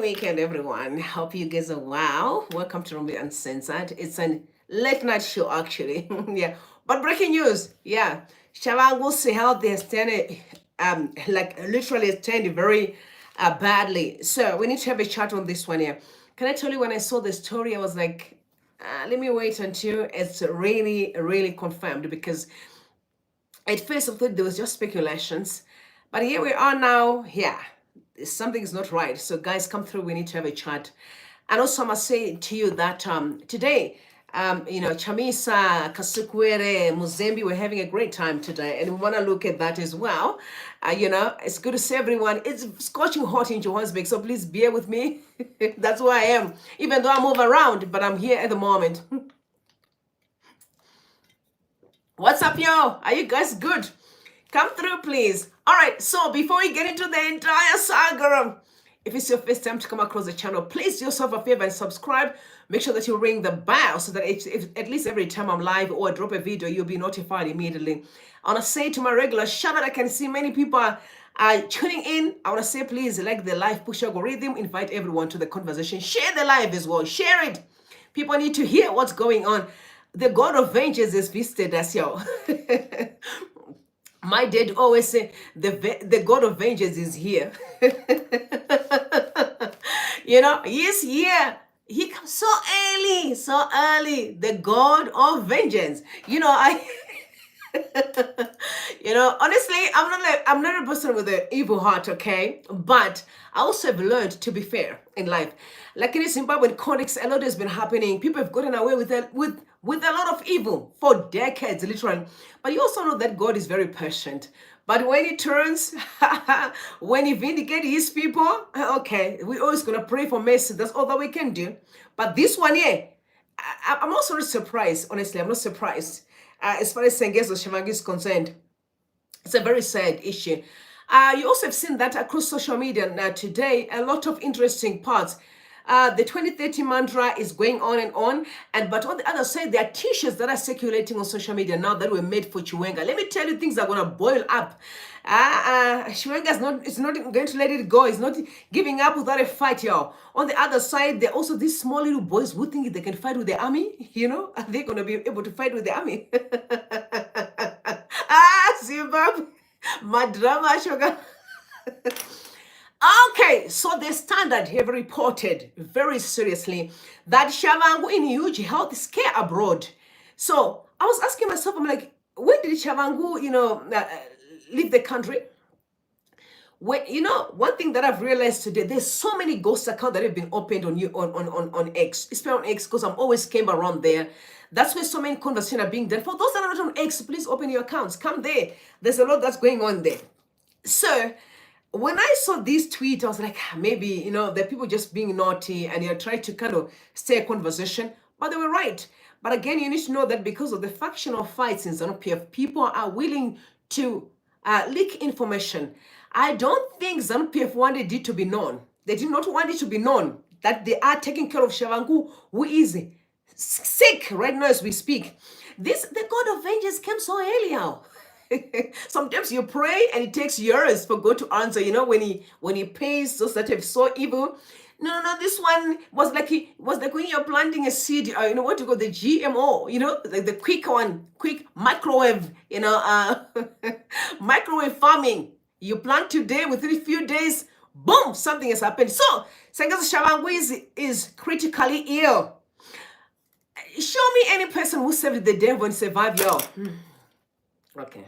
Weekend, everyone. Hope you guys are well. Welcome to Rumbi Uncensored. It's a late night show, actually. Yeah, but breaking news. Yeah, Tshabangu's health has turned, like literally, it's turned very badly. So we need to have a chat on this one here. Can I tell you when I saw the story, I was like, let me wait until it's really, really confirmed because at first I thought there was just speculations, but here we are now. Yeah, something is not right. So guys, come through. We need to have a chat. And also, I must say to you that today, Chamisa, Kasukuwere, Mzembi, we're having a great time today, and we want to look at that as well. It's good to see everyone. It's scorching hot in Johannesburg, so please bear with me. That's who I am. Even though I move around, but I'm here at the moment. What's up, y'all? Are you guys good? Come through, please. All right, so before we get into the entire saga, if it's your first time to come across the channel, please do yourself a favor and subscribe. Make sure that you ring the bell so that if at least every time I'm live or I drop a video, you'll be notified immediately. I want to say to my regular shout out, I can see many people are tuning in. I want to say, please like the live push algorithm, invite everyone to the conversation, share the live as well, share it. People need to hear what's going on. The God of vengeance has visited us, y'all. My dad always say the God of vengeance is here. He's here. He comes so early, so early. The God of vengeance. Honestly, I'm not a person with an evil heart, okay? But I also have learned to be fair in life. Like in Zimbabwe context, a lot has been happening. People have gotten away with a lot of evil for decades, literally. But you also know that God is very patient. But when he turns, when he vindicates his people, okay, we're always gonna pray for mercy. That's all that we can do. But this one, yeah, I'm also not surprised. Honestly, I'm not surprised. As far as Sengezo Tshabangu is concerned, it's a very sad issue. You also have seen that across social media now today, a lot of interesting parts. The 2030 mantra is going on, but on the other side, there are t-shirts that are circulating on social media now that were made for Chiwenga. Let me tell you, things are gonna boil up. Chiwenga is not going to let it go. It's not giving up without a fight, y'all. On the other side, there are also these small little boys who think they can fight with the army. Are they gonna be able to fight with the army? Zimbabwe, my drama sugar. Okay, so the Standard have reported very seriously that Tshabangu in huge health scare abroad. So I was asking myself, I'm like, when did Tshabangu, leave the country? One thing that I've realized today, there's so many ghost accounts that have been opened on X, especially on X, because I'm always came around there. That's where so many conversations are being done. For those that are not on X, please open your accounts. Come there. There's a lot that's going on there. So when I saw this tweet, I was like, maybe, the people just being naughty and you're trying to kind of stay a conversation, but they were right. But again, you need to know that because of the factional fights in ZANUPF, people are willing to leak information. I don't think ZANUPF wanted it to be known. They did not want it to be known that they are taking care of Tshabangu, who is sick right now as we speak. The God of vengeance came so early. Sometimes you pray and it takes years for God to answer. When he pays those that have so evil. No. This one was like when you're planting a seed. What you call the GMO. Like the quick one, quick microwave. Microwave farming. You plant today, within a few days, boom, something has happened. So Sengezo Tshabangu is critically ill. Show me any person who served the devil and survived, y'all. Okay.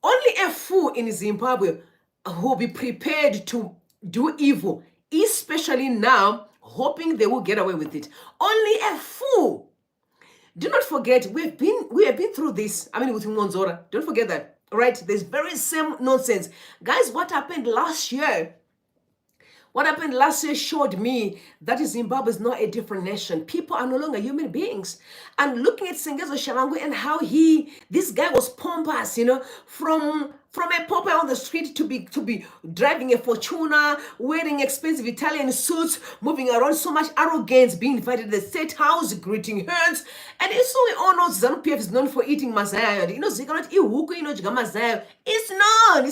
Only a fool in Zimbabwe who will be prepared to do evil, especially now, hoping they will get away with it. Only a fool. Do not forget, we have been through this. With Monzora. Don't forget that, right? There's very same nonsense. Guys, what happened last year? What happened last year showed me that Zimbabwe is not a different nation. People are no longer human beings. And looking at Sengezo Tshabangu and how this guy was pompous, from a pauper on the street to be driving a Fortuna, wearing expensive Italian suits, moving around, so much arrogance, being invited to the State House, greeting hands. And so we all know ZANUPF is known for eating mazaya. They cannot eat huku, mazaya. It's not.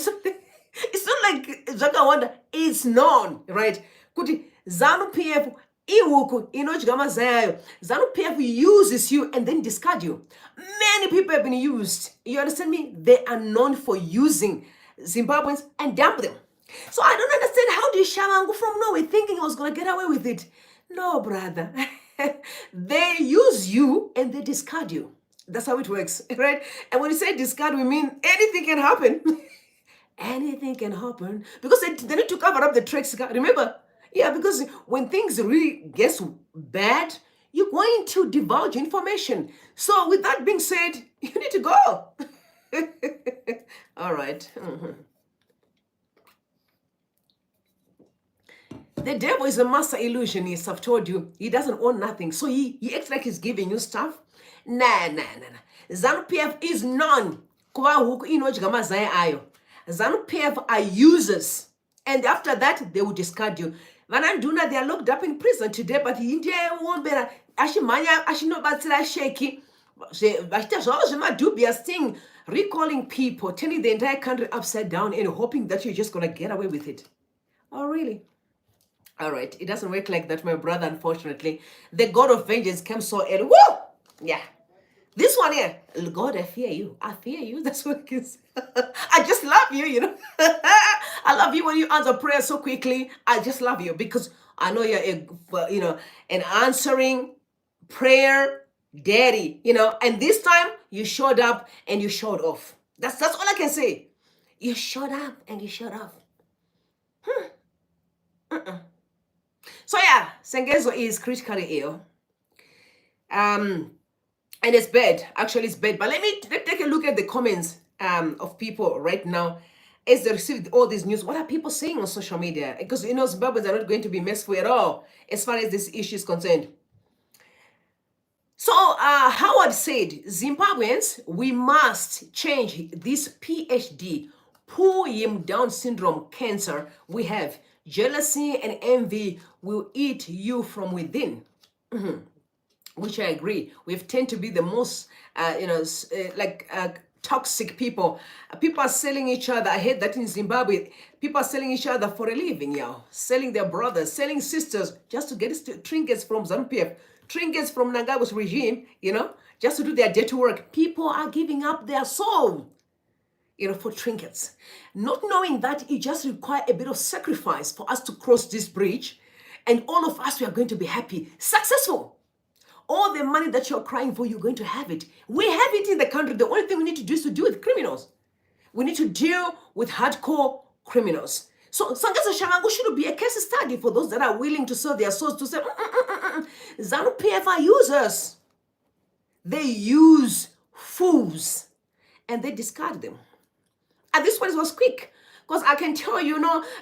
like Zakawanda, it's known, right? Kuti ZANUPF ihuku inodya mazayo. ZANUPF uses you and then discard you. Many people have been used. You understand me? They are known for using Zimbabweans and dump them. So I don't understand how did Tshabangu from Norway thinking he was going to get away with it. No, brother. They use you and they discard you. That's how it works, right? And when you say discard, we mean anything can happen. Anything can happen. Because they need to cover up the tracks. Remember? Yeah, because when things really get bad, you're going to divulge information. So with that being said, you need to go. All right. The devil is a master illusionist, I've told you. He doesn't own nothing. So he acts like he's giving you stuff. Nah. ZANUPF is known. ZANUPF are users. And after that, they will discard you. Vananduna, they are locked up in prison today, but India won't be ashinobatsira shaky. A dubious thing, recalling people, turning the entire country upside down and hoping that you're just going to get away with it. Oh, really? All right. It doesn't work like that, my brother, unfortunately. The God of vengeance came so early. Woo! Yeah. This one here, God, I fear you. I fear you. That's what it is. I just love you, you know. I love you when you answer prayer so quickly. I just love you because I know you're an answering prayer daddy, you know. And this time you showed up and you showed off. That's all I can say. You showed up and you showed off. So yeah, Sengezo is critically ill. And it's bad. Actually, it's bad. But let's take a look at the comments of people right now as they received all this news. What are people saying on social media? Because, you know, Zimbabweans are not going to be merciful at all as far as this issue is concerned. So, Howard said, Zimbabweans, we must change this PhD, pull him Down syndrome cancer we have. Jealousy and envy will eat you from within. Which I agree. We've tend to be the most, toxic people. People are selling each other. I heard that in Zimbabwe. People are selling each other for a living, y'all. Selling their brothers, selling sisters, just to get trinkets from ZANUPF, trinkets from Mnangagwa's regime, you know, just to do their dirty work. People are giving up their soul, you know, for trinkets. Not knowing that it just requires a bit of sacrifice for us to cross this bridge. And all of us, we are going to be happy, successful. All the money that you're crying for, you're going to have it. We have it in the country. The only thing we need to do is to deal with criminals. We need to deal with hardcore criminals. So Sangezo Tshabangu should be a case study for those that are willing to sell their souls to say, ZANUPF are users. They use fools and they discard them. And this one was quick. Because I can tell you,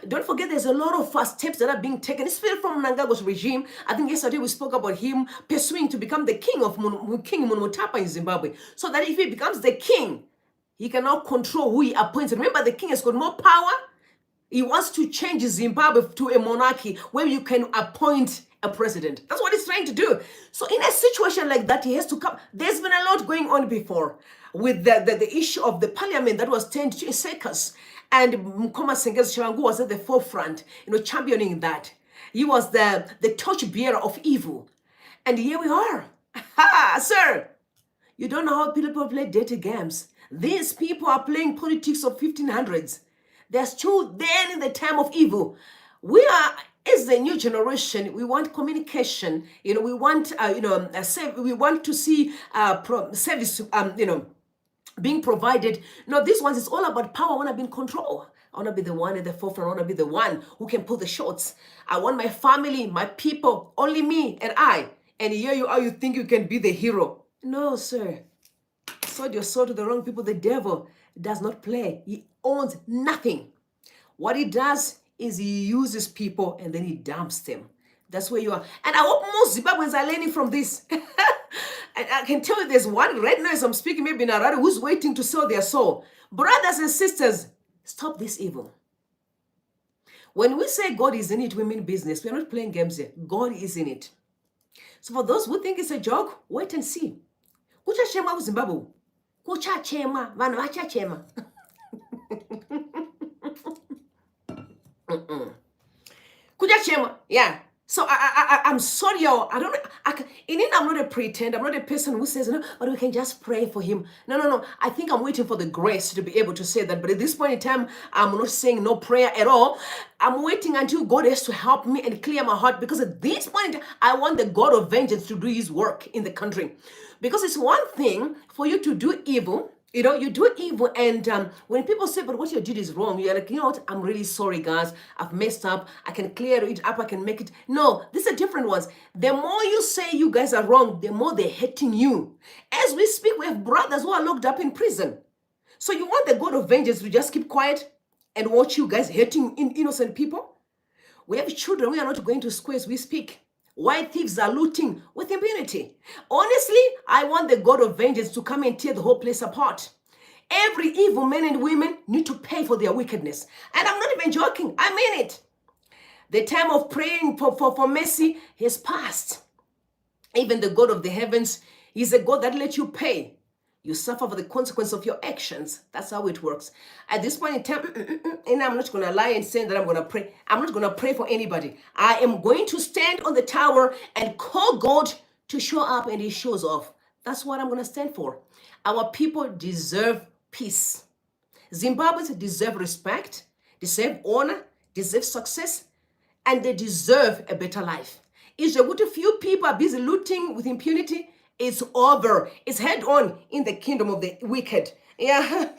don't forget there's a lot of steps that are being taken, especially from Mnangagwa's regime. I think yesterday we spoke about him pursuing to become the king of King Munumutapa in Zimbabwe. So that if he becomes the king, he can now control who he appoints. Remember, the king has got more power. He wants to change Zimbabwe to a monarchy where you can appoint a president. That's what he's trying to do. So in a situation like that, he has to come. There's been a lot going on before with the issue of the parliament that was turned to a circus. And Mkoma Sengezo Tshabangu was at the forefront, championing that. He was the torch bearer of evil. And here we are. Ha, sir, you don't know how people play dirty games. These people are playing politics of 1500s. They're still then in the time of evil. We are, as the new generation, we want communication. We want, we want to see service, being provided. No, this one is all about power. I want to be in control. I want to be the one at the forefront. I want to be the one who can pull the shots. I want my family, my people, only me and I. And here you are, you think you can be the hero. No, sir. Sold your soul to the wrong people. The devil does not play. He owns nothing. What he does is he uses people and then he dumps them. That's where you are. And I hope most Zimbabweans are learning from this. And I can tell you there's one right now as I'm speaking, maybe in Harare, who's waiting to sell their soul. Brothers and sisters, stop this evil. When we say God is in it, we mean business. We're not playing games here. God is in it. So for those who think it's a joke, wait and see. Kuchachema Zimbabwe. Kuchachema. Vanu vachachema. Kujachema, yeah. So I'm sorry, y'all. I don't. I'm not a pretend. I'm not a person who says no, but we can just pray for him. No. I think I'm waiting for the grace to be able to say that. But at this point in time, I'm not saying no prayer at all. I'm waiting until God has to help me and clear my heart, because at this point, I want the God of vengeance to do His work in the country. Because it's one thing for you to do evil. You do evil, and when people say, but what you did is wrong, you're like, you know what, I'm really sorry, guys. I've messed up. I can clear it up. I can make it. No, these are different ones. The more you say you guys are wrong, the more they're hating you. As we speak, we have brothers who are locked up in prison. So you want the God of vengeance to just keep quiet and watch you guys hating innocent people? We have children. We are not going to school as we speak. White thieves are looting with impunity. Honestly, I want the God of vengeance to come and tear the whole place apart. Every evil man and women need to pay for their wickedness. And I'm not even joking. I mean it. The time of praying for mercy has passed. Even the God of the heavens is a God that lets you pay. You suffer for the consequence of your actions. That's how it works. At this point in time, and I'm not going to lie and say that I'm going to pray. I'm not going to pray for anybody. I am going to stand on the tower and call God to show up, and He shows off. That's what I'm going to stand for. Our people deserve peace. Zimbabweans deserve respect, deserve honor, deserve success, and they deserve a better life. It's a good few people are busy looting with impunity. It's over. It's head on in the kingdom of the wicked. Yeah.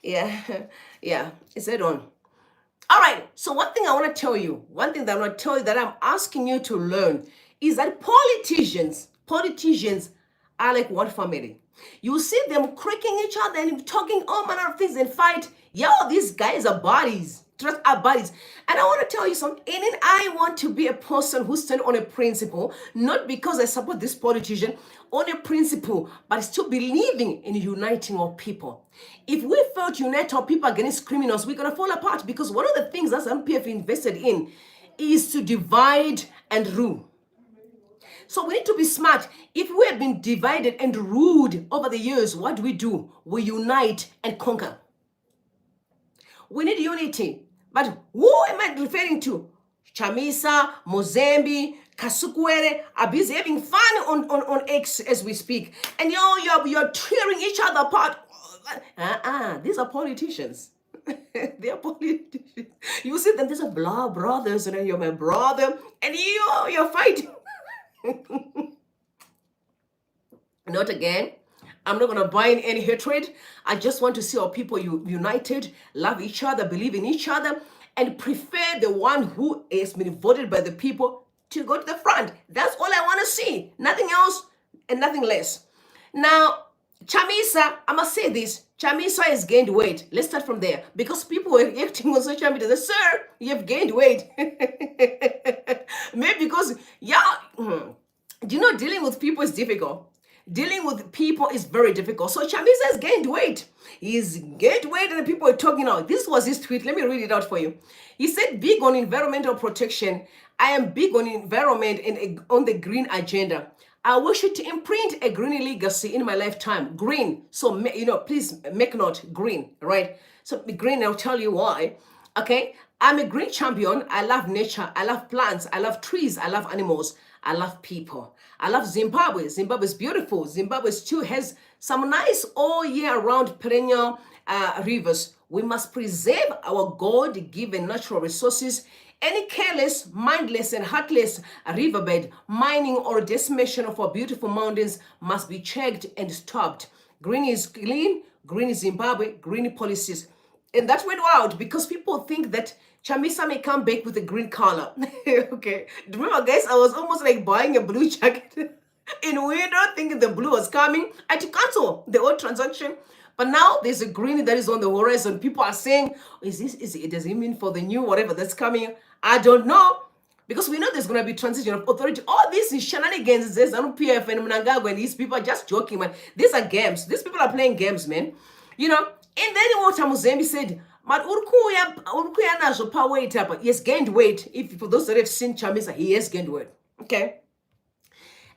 Yeah. It's head on. All right. So one thing I want to tell you, that I'm asking you to learn is that politicians are like one family. You see them cracking each other and talking all manner of things and fight. Yo, these guys are buddies. Are buddies. And I want to tell you something. And I want to be a person who stands on a principle, not because I support this politician, on a principle, but still believing in uniting our people. If we fail to unite our people against criminals, we're going to fall apart, because one of the things that ZANUPF invested in is to divide and rule. So we need to be smart. If we have been divided and ruled over the years, what do? We unite and conquer. We need unity. But who am I referring to? Chamisa, Mzembi, Kasukuwere are busy having fun on X as we speak. And you're tearing each other apart. These are politicians. They are politicians. You see them, these are blood brothers, and you're my brother, and you're fighting. Not again. I'm not going to buy in any hatred. I just want to see our people united, love each other, believe in each other, and prefer the one who has been voted by the people to go to the front. That's all I want to see. Nothing else and nothing less. Now, Chamisa, I must say this. Chamisa has gained weight. Let's start from there. Because people were reacting on social media. They say, sir, you have gained weight. Maybe because, dealing with people is difficult. Dealing with people is very difficult. So Chamisa has gained weight. He's gained weight, and the people are talking now. This was his tweet. Let me read it out for you. He said, big on environmental protection. I am big on environment and on the green agenda. I wish to imprint a green legacy in my lifetime. Green. So, please make note. Green, right? So green, I'll tell you why. Okay? I'm a green champion. I love nature. I love plants. I love trees. I love animals. I love people. I love Zimbabwe. Zimbabwe is beautiful. Zimbabwe too has some nice all year round perennial rivers. We must preserve our God-given natural resources. Any careless, mindless, and heartless riverbed mining or decimation of our beautiful mountains must be checked and stopped. Green is clean. Green is Zimbabwe. Green policies. And that went out because people think that Chamisa may come back with a green color. Okay. Remember, guys, I was almost like buying a blue jacket in winter, thinking the blue was coming. I had to cancel the old transaction. But now there's a green that is on the horizon. People are saying, does it mean for the new whatever that's coming? I don't know. Because we know there's going to be transition of authority. All this is shenanigans. There's ZANUPF and mnangagwa, and these people are just joking, man. These are games. These people are playing games, man. And then what Mzembi said, but Urkuya nazo power weight up. He has gained weight. If for those that have seen Chamisa, he has gained weight. Okay.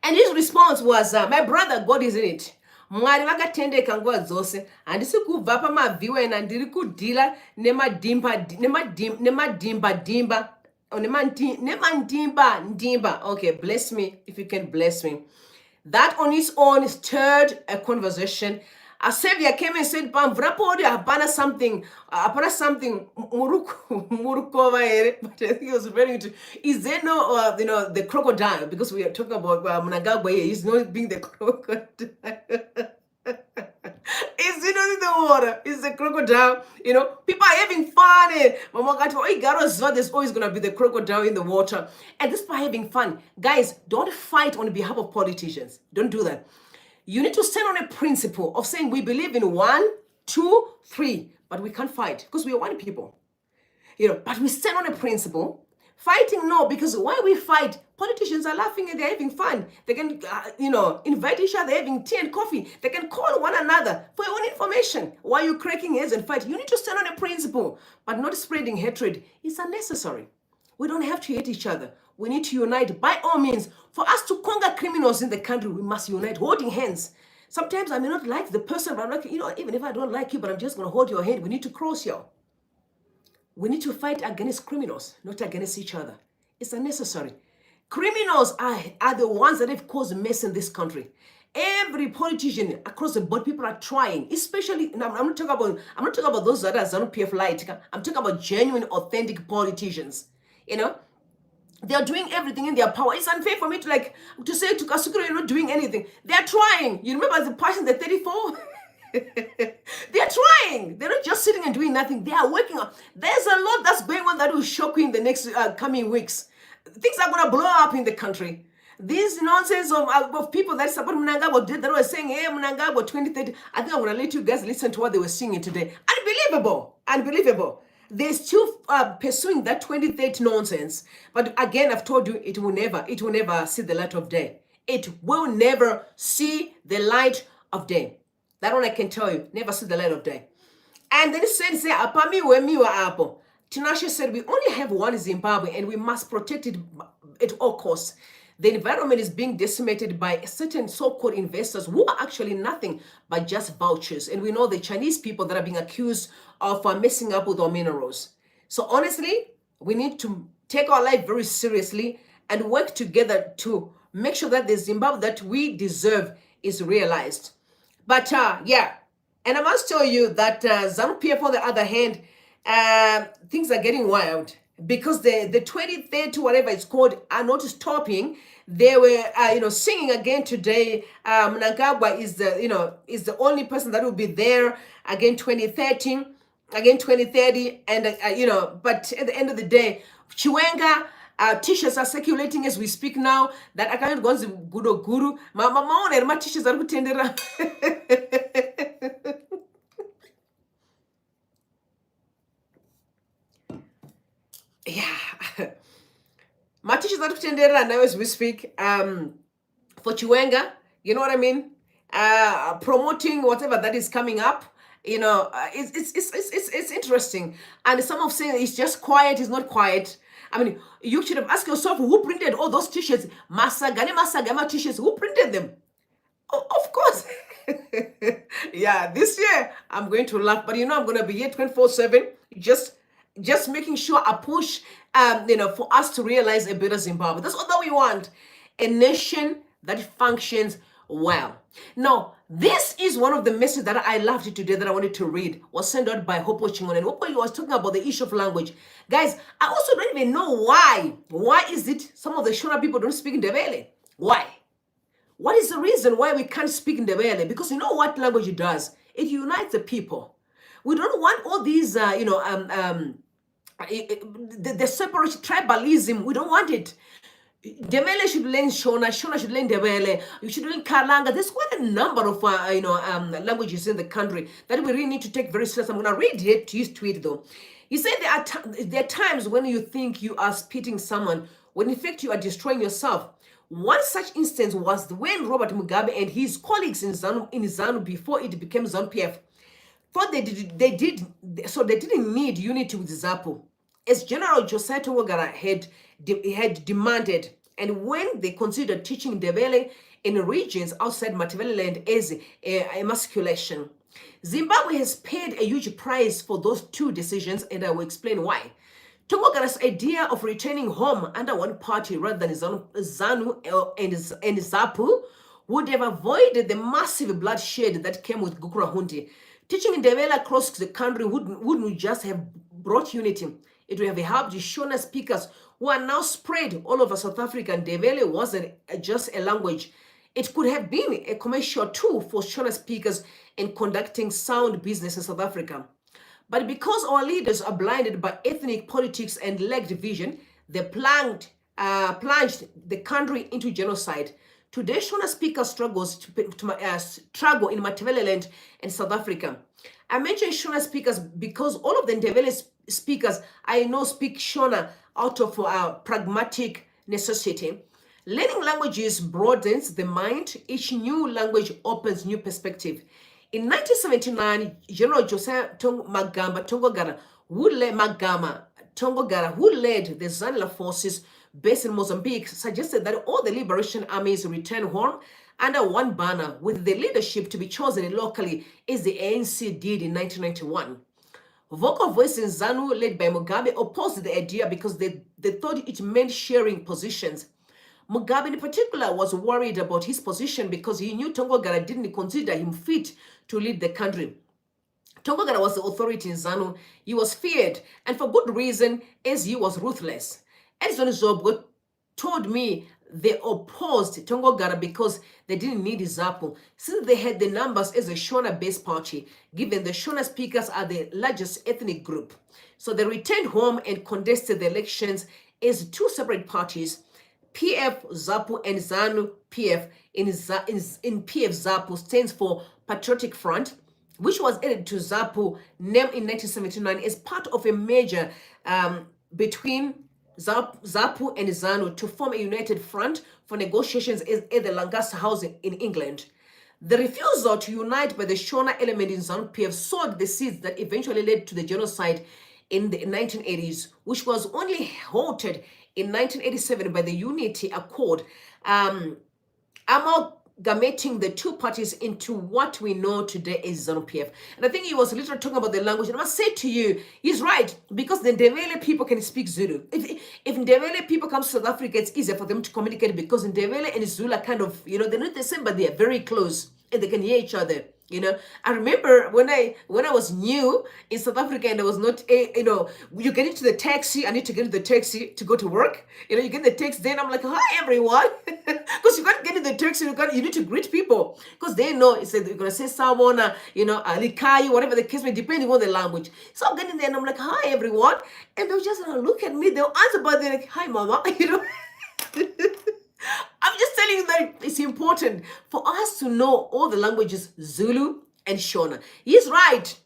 And his response was, my brother, God is in it. Mwari vakatendeka nguva dzose. Handisi kubva pamavhiwa ena ndiri kudhila nemandimba. Okay, bless me if you can bless me. That on its own stirred a conversation. A savior came and said, "Pamvrapodi hapana something, murukova ere." But I think he was referring to, is there no, the crocodile? Because we are talking about mnangagwa here. He's not being the crocodile. Is it not in the water? Is the crocodile? People are having fun. There's always going to be the crocodile in the water. And this by having fun. Guys, don't fight on behalf of politicians. Don't do that. You need to stand on a principle of saying we believe in 1, 2, 3, but we can't fight because we are one people. But we stand on a principle. Fighting, no, because why we fight? Politicians are laughing and they're having fun. They can, invite each other, having tea and coffee. They can call one another for your own information. Why are you cracking heads and fight? You need to stand on a principle, but not spreading hatred. It's unnecessary. We don't have to hate each other. We need to unite by all means. For us to conquer criminals in the country, we must unite, holding hands. Sometimes I may not like the person, but I'm like, even if I don't like you, but I'm just going to hold your hand. We need to cross you. We need to fight against criminals, not against each other. It's unnecessary. Criminals are the ones that have caused mess in this country. Every politician across the board, people are trying, especially, I'm not talking about those that are ZANUPF light. I'm talking about genuine, authentic politicians. They are doing everything in their power. It's unfair for me to say to Kasukuwere, you're not doing anything. They are trying. You remember the person, the 34? They are trying. They're not just sitting and doing nothing. They are working on. There's a lot that's going on that will shock you in the next coming weeks. Things are going to blow up in the country. This nonsense of people that support Mnangagwa that were saying, hey, Mnangagwa 2030. I think I'm going to let you guys listen to what they were singing today. Unbelievable. Unbelievable. They're still pursuing that 2030 nonsense. But again, I've told you, it will never see the light of day. It will never see the light of day. That one I can tell you, never see the light of day. And then he said, "Apami wemiwa apo." Tinashe said, we only have one Zimbabwe and we must protect it at all costs. The environment is being decimated by certain so-called investors who are actually nothing but just vultures. And we know the Chinese people that are being accused of messing up with our minerals. So honestly, we need to take our life very seriously and work together to make sure that the Zimbabwe that we deserve is realized. But yeah, and I must tell you that ZANUPF, on the other hand, things are getting wild because the 2030, whatever it's called, are not stopping. They were, singing again today. Mnangagwa is the only person that will be there again 2030, and but at the end of the day, Chiwenga. T-shirts are circulating as we speak now that I can't go to guru. My t-shirts are kutendera. Yeah. My t-shirts are kutendera now as we speak. For Chiwenga, you know what I mean? Promoting whatever that is coming up. It's interesting. And some of saying it's just quiet, it's not quiet. I mean, you should have asked yourself who printed all those t-shirts. Masagama t-shirts, who printed them? Of course. Yeah, this year I'm going to laugh, but I'm going to be here 24/7. Just making sure I push, for us to realize a better Zimbabwe. That's all that we want. A nation that functions well. Now, this is one of the messages that I loved today that I wanted to read, was sent out by Hopo Chingon. And Hopo was talking about the issue of language. Guys, I also don't even know why. Why is it some of the Shona people don't speak Ndebele? Why? What is the reason why we can't speak Ndebele? Because you know what language it does? It unites the people. We don't want all these, the separate tribalism. We don't want it. Ndebele should learn Shona, Shona should learn Ndebele, you should learn Kalanga. There's quite a number of languages in the country that we really need to take very seriously. I'm going to read it to his tweet though. He said there are times when you think you are spitting someone, when in fact you are destroying yourself. One such instance was when Robert Mugabe and his colleagues in ZANU before it became ZANUPF thought they didn't need unity with ZAPU. As General Josiah Tongogara had demanded And when they considered teaching Ndebele in regions outside Matabeleland as emasculation. Zimbabwe has paid a huge price for those two decisions, and I will explain why. Tongogara's idea of returning home under one party rather than ZANU and ZAPU would have avoided the massive bloodshed that came with Gukurahundi. Teaching Ndebele across the country wouldn't just have brought unity. It would have helped the Shona speakers who are now spread all over South Africa. Ndebele wasn't just a language. It could have been a commercial tool for Shona speakers in conducting sound business in South Africa. But because our leaders are blinded by ethnic politics and lacked vision, they plunged the country into genocide. Today, Shona speaker struggles struggle in Matabeleland and South Africa. I mention Shona speakers because all of the Ndebele speakers I know speak Shona out of pragmatic necessity. Learning languages broadens the mind. Each new language opens new perspective. In 1979, General Josiah Tongogara, who led the ZANU forces based in Mozambique, suggested that all the liberation armies return home under one banner, with the leadership to be chosen locally, as the ANC did in 1991. Vocal voices in ZANU, led by Mugabe, opposed the idea because they thought it meant sharing positions. Mugabe in particular was worried about his position because he knew Tongogara didn't consider him fit to lead the country. Tongogara was the authority in ZANU. He was feared, and for good reason, as he was ruthless. Edison Zobwe told me they opposed Tongogara because they didn't need ZAPU, since they had the numbers as a Shona-based party, given the Shona speakers are the largest ethnic group. So they returned home and contested the elections as two separate parties, PF ZAPU and ZANUPF. In PF, ZAPU stands for Patriotic Front, which was added to ZAPU name in 1979 as part of a merger between ZAPU and ZANU to form a united front for negotiations at the Lancaster House in England. The refusal to unite by the Shona element in ZANUPF sowed the seeds that eventually led to the genocide in the 1980s, which was only halted in 1987 by the Unity Accord, amalgamating the two parties into what we know today as ZANUPF. And I think he was literally talking about the language. And I must say to you, he's right, because the Ndebele people can speak Zulu. If Ndebele people come to South Africa, it's easier for them to communicate because Ndebele and Zulu are kind of, they're not the same, but they are very close and they can hear each other. I remember when I was new in South Africa and I was not, you get into the taxi. I need to get into the taxi to go to work. You get the taxi. Then I'm like, hi everyone, because you can't get in the taxi. You need to greet people because they know it's like you're gonna say someone, alikai, whatever the case may, depending on the language. So I'm getting there and I'm like, hi everyone, and they'll just look at me. They'll answer, but they're like, hi mama, I'm just telling you that it's important for us to know all the languages, Zulu and Shona. He's right.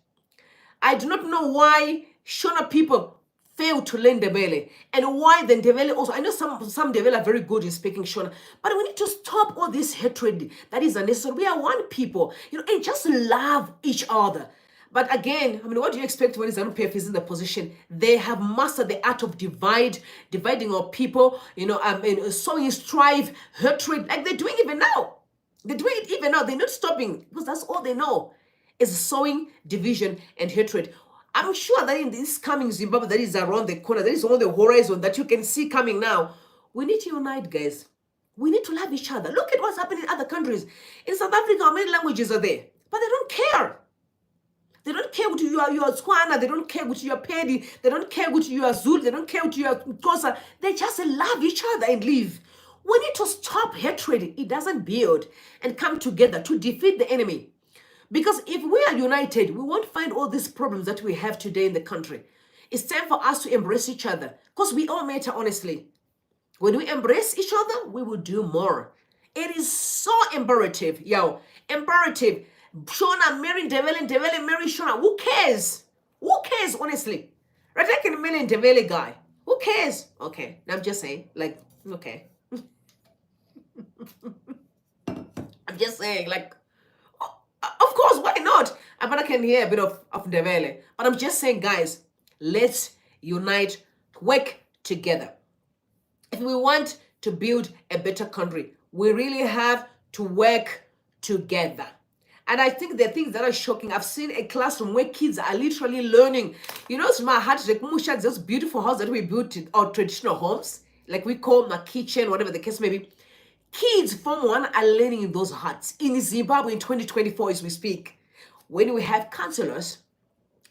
I do not know why Shona people fail to learn Ndebele and why the Ndebele also. I know some Ndebele are very good in speaking Shona, but we need to stop all this hatred that is unnecessary. We are one people, and just love each other. But again, what do you expect when ZANUPF is in the position? They have mastered the art of dividing our people, sowing strife, hatred, like they're doing even now. They're doing it even now. They're not stopping because that's all they know is sowing division and hatred. I'm sure that in this coming Zimbabwe that is around the corner, that is on the horizon that you can see coming now, we need to unite, guys. We need to love each other. Look at what's happening in other countries. In South Africa, how many languages are there? But they don't care. They don't care what you are Swana, they don't care what you are Pedi, they don't care what you are Zulu, they don't care what you are Kosa. They just love each other and live. We need to stop hatred. It doesn't build and come together to defeat the enemy. Because if we are united, we won't find all these problems that we have today in the country. It's time for us to embrace each other because we all matter, honestly. When we embrace each other, we will do more. It is so imperative, imperative. Shona, marry Ndebele, marry Shona. Who cares? Who cares, honestly? Right? I can marry Ndebele guy. Who cares? Okay, I'm just saying, okay. I'm just saying, of course, why not? But I can hear a bit of Ndebele. But I'm just saying, guys, let's unite, work together. If we want to build a better country. We really have to work together. And I think the things that are shocking, I've seen a classroom where kids are literally learning. You know, it's my heart, like Musha, those beautiful houses that we built, our traditional homes, like we call my kitchen, whatever the case may be. Kids from one are learning in those huts in Zimbabwe in 2024 as we speak. When we have councillors,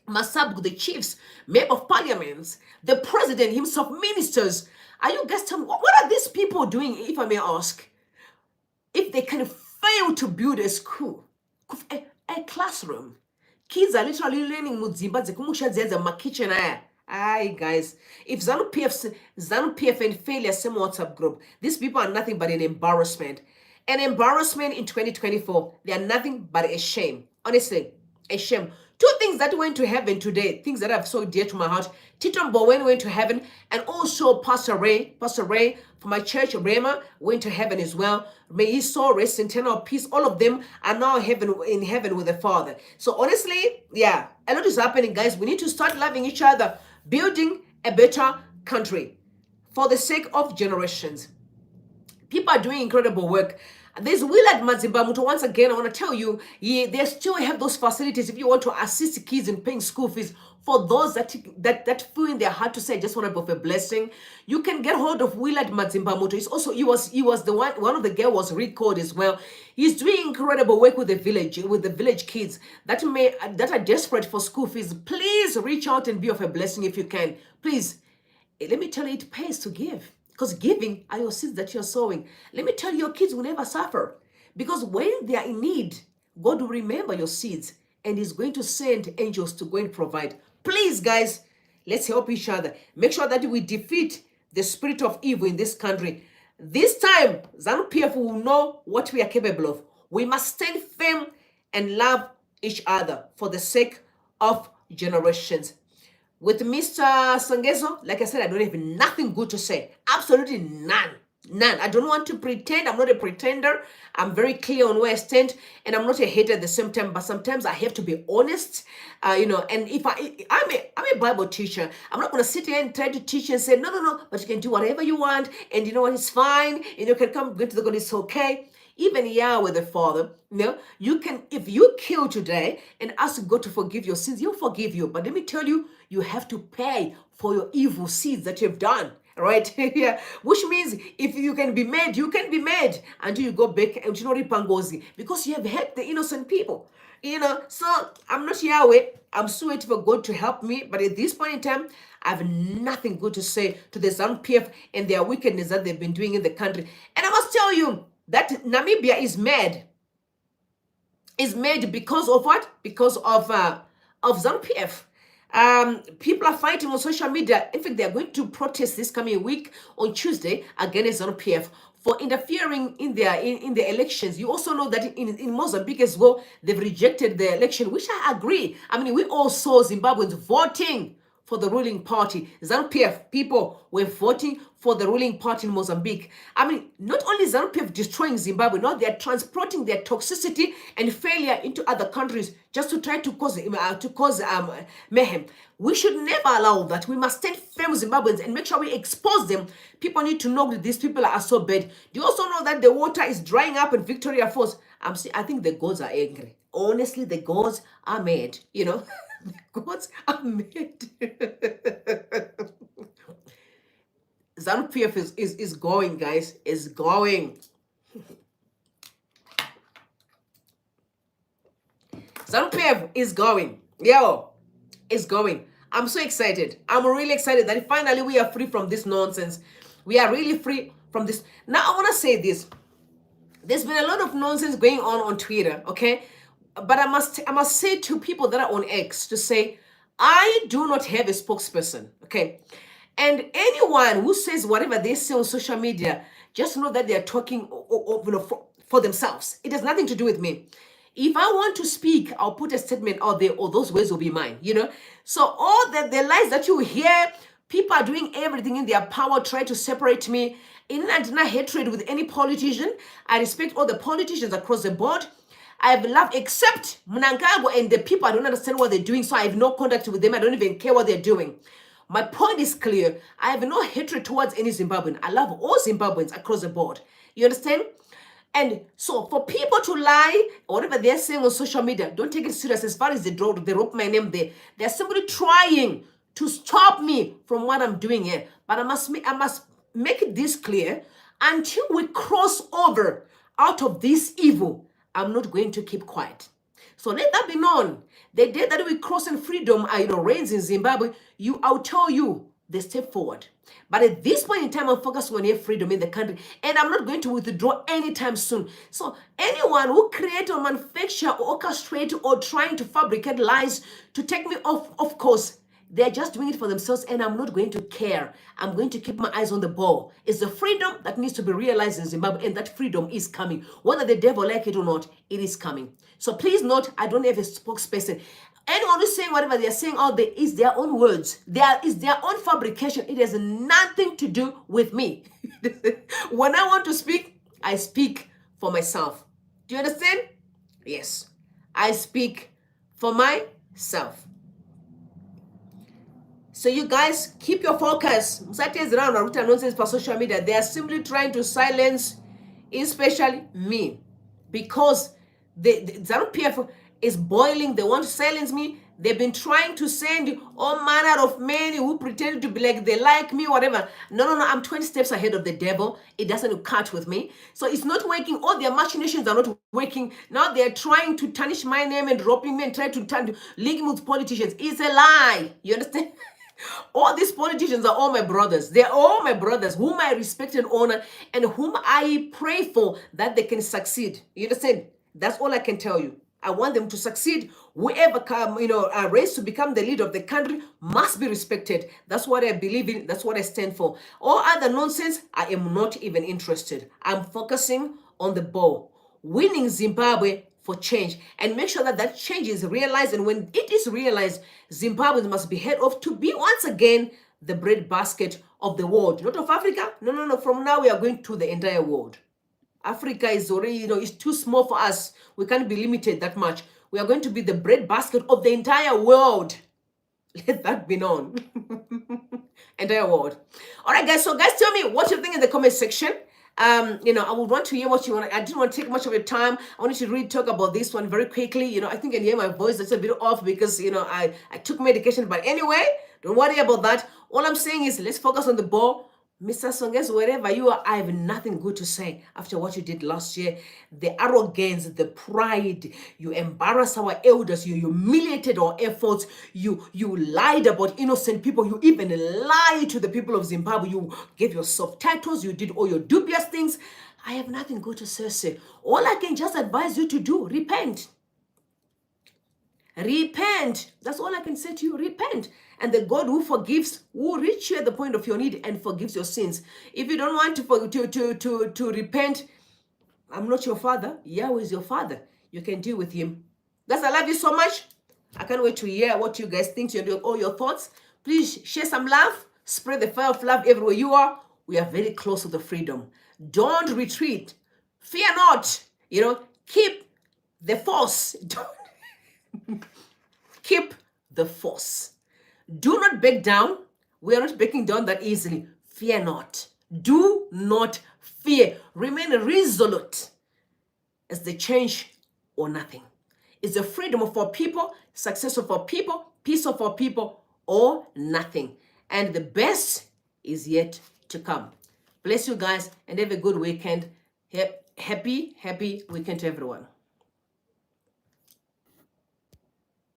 Matabeleland, the chiefs, member of parliaments, the president himself, ministers. Are you guys telling me, what are these people doing, if I may ask? If they can fail to build a school, a classroom, kids are literally learning Mzimba, my kitchen. Aye, guys. If ZANUPF and failure, same WhatsApp group, these people are nothing but an embarrassment. An embarrassment in 2024. They are nothing but a shame. Honestly, a shame. Two things that went to heaven today, things that are so dear to my heart. Tito Mbowen went to heaven, and also Pastor Ray from my church, Rema, went to heaven as well. May his soul rest in eternal peace. All of them are now in heaven with the Father. So honestly, yeah, a lot is happening, guys. We need to start loving each other, building a better country for the sake of generations. People are doing incredible work. There's Willard Mazimbamuto. Once again, I want to tell you, they still have those facilities if you want to assist kids in paying school fees. For those that feel in their heart to say, I just want to be a blessing, you can get hold of Willard Mazimbamuto. He's also he was the one of the girls was recalled as well. He's doing incredible work with the village kids that are desperate for school fees. Please reach out and be of a blessing if you can. Please, let me tell you, it pays to give. Because giving are your seeds that you're sowing. Let me tell you, your kids will never suffer. Because when they are in need, God will remember your seeds and is going to send angels to go and provide. Please, guys, let's help each other. Make sure that we defeat the spirit of evil in this country. This time, ZANUPF will know what we are capable of. We must stand firm and love each other for the sake of generations. With Mr. Sangezo, like I said, I don't have nothing good to say. Absolutely none. None. I don't want to pretend. I'm not a pretender. I'm very clear on where I stand, and I'm not a hater at the same time. But sometimes I have to be honest, And if I'm a Bible teacher, I'm not going to sit here and try to teach and say no. But you can do whatever you want, and you know what? It's fine. You can come to the God. It's okay. Even Yahweh the Father, you can, if you kill today and ask God to forgive your sins, He'll forgive you. But let me tell you, you have to pay for your evil seeds that you've done. Right? Yeah. Which means if you can be made, you can be made until you go back and ripangozi, because you have hurt the innocent people. So I'm not Yahweh. I'm so waiting for God to help me. But at this point in time, I have nothing good to say to the ZANUPF and their wickedness that they've been doing in the country. And I must tell you that Namibia is mad. Is made because of what? Because of ZANUPF. People are fighting on social media. In fact, they are going to protest this coming week on Tuesday against ZANUPF for interfering in the elections. You also know that in Mozambique as well, they've rejected the election, which I agree. I mean, we all saw Zimbabweans voting for the ruling party. ZANUPF people were voting for the ruling party in Mozambique. I mean, not only ZANUPF destroying Zimbabwe, now they're transporting their toxicity and failure into other countries just to try to cause mayhem. We should never allow that. We must stand firm with Zimbabweans and make sure we expose them. People need to know that these people are so bad. Do you also know that the water is drying up in Victoria Falls? I think the gods are angry. Honestly, the gods are mad, The gods are mad. ZANUPF is going, guys. Is going. ZANUPF is going. It's going. I'm so excited. I'm really excited that finally we are free from this nonsense. We are really free from this. Now I want to say this. There's been a lot of nonsense going on Twitter, okay? But I must say to people that are on X to say, I do not have a spokesperson, okay? And anyone who says whatever they say on social media, just know that they are talking for themselves. It has nothing to do with me. If I want to speak, I'll put a statement out there, or those words will be mine, So all the lies that you hear, people are doing everything in their power, try to separate me. In not hatred with any politician. I respect all the politicians across the board. I have love, except mnangagwa and the people. I don't understand what they're doing, so I have no contact with them. I don't even care what they're doing. My point is clear. I have no hatred towards any Zimbabwean. I love all Zimbabweans across the board. You understand? And so for people to lie, whatever they're saying on social media, don't take it serious. As far as they wrote my name there, they're simply trying to stop me from what I'm doing here. But I must make it this clear. Until we cross over out of this evil, I'm not going to keep quiet. So let that be known. The day that we cross in freedom, reigns in Zimbabwe, I'll tell you the step forward. But at this point in time, I'm focusing on your freedom in the country, and I'm not going to withdraw anytime soon. So anyone who create or manufacture or orchestrate or trying to fabricate lies to take me off, of course, they're just doing it for themselves, and I'm not going to care. I'm going to keep my eyes on the ball. It's the freedom that needs to be realized in Zimbabwe, and that freedom is coming. Whether the devil like it or not, it is coming. So please note, I don't have a spokesperson. Anyone who's saying whatever they're saying out there is their own words. Is their own fabrication. It has nothing to do with me. When I want to speak, I speak for myself. Do you understand? Yes. I speak for myself. So you guys, keep your focus. Msati around or nonsense for social media. They are simply trying to silence, especially me. Because the ZANUPF is boiling. They want to silence me. They've been trying to send all manner of men who pretend to be like they like me, whatever. No. I'm 20 steps ahead of the devil. It doesn't cut with me. So it's not working. All their machinations are not working. Now they're trying to tarnish my name and dropping me and try to link me with politicians. It's a lie. You understand? All these politicians are all my brothers. They're all my brothers whom I respect and honor and whom I pray for that they can succeed. You understand? That's all I can tell you. I want them to succeed. Whoever are raised to become the leader of the country must be respected. That's what I believe in. That's what I stand for. All other nonsense, I am not even interested. I'm focusing on the ball. Winning Zimbabwe for change, and make sure that that change is realized. And when it is realized, Zimbabwe must be head off to be once again the breadbasket of the world, not of Africa. No. From now we are going to the entire world. Africa is already, it's too small for us. We can't be limited that much. We are going to be the breadbasket of the entire world. Let that be known. Entire world. All right, guys. So, guys, tell me what you think in the comment section. I would want to hear what you want. I didn't want to take much of your time. I wanted to really talk about this one very quickly. I think I can hear my voice that's a bit off because, I took medication. But anyway, don't worry about that. All I'm saying is let's focus on the ball. Mr. Songes, wherever you are, I have nothing good to say after what you did last year. The arrogance, the pride, you embarrassed our elders, you humiliated our efforts, you lied about innocent people, you even lied to the people of Zimbabwe, you gave yourself titles, you did all your dubious things. I have nothing good to say. All I can just advise you to do, repent. Repent. That's all I can say to you. Repent. And the God who forgives will reach you at the point of your need and forgives your sins. If you don't want to repent, I'm not your father. Yahweh is your father. You can deal with him. Guys, I love you so much. I can't wait to hear what you guys think. You do all your thoughts. Please share some love. Spread the fire of love everywhere you are. We are very close to the freedom. Don't retreat. Fear not. Keep the force. Keep the force. Do not back down. We are not backing down that easily. Fear not. Do not fear. Remain resolute. It's the change or nothing. It's the freedom of our people, success of our people, peace of our people, or nothing. And the best is yet to come. Bless you guys and have a good weekend. Happy weekend to everyone.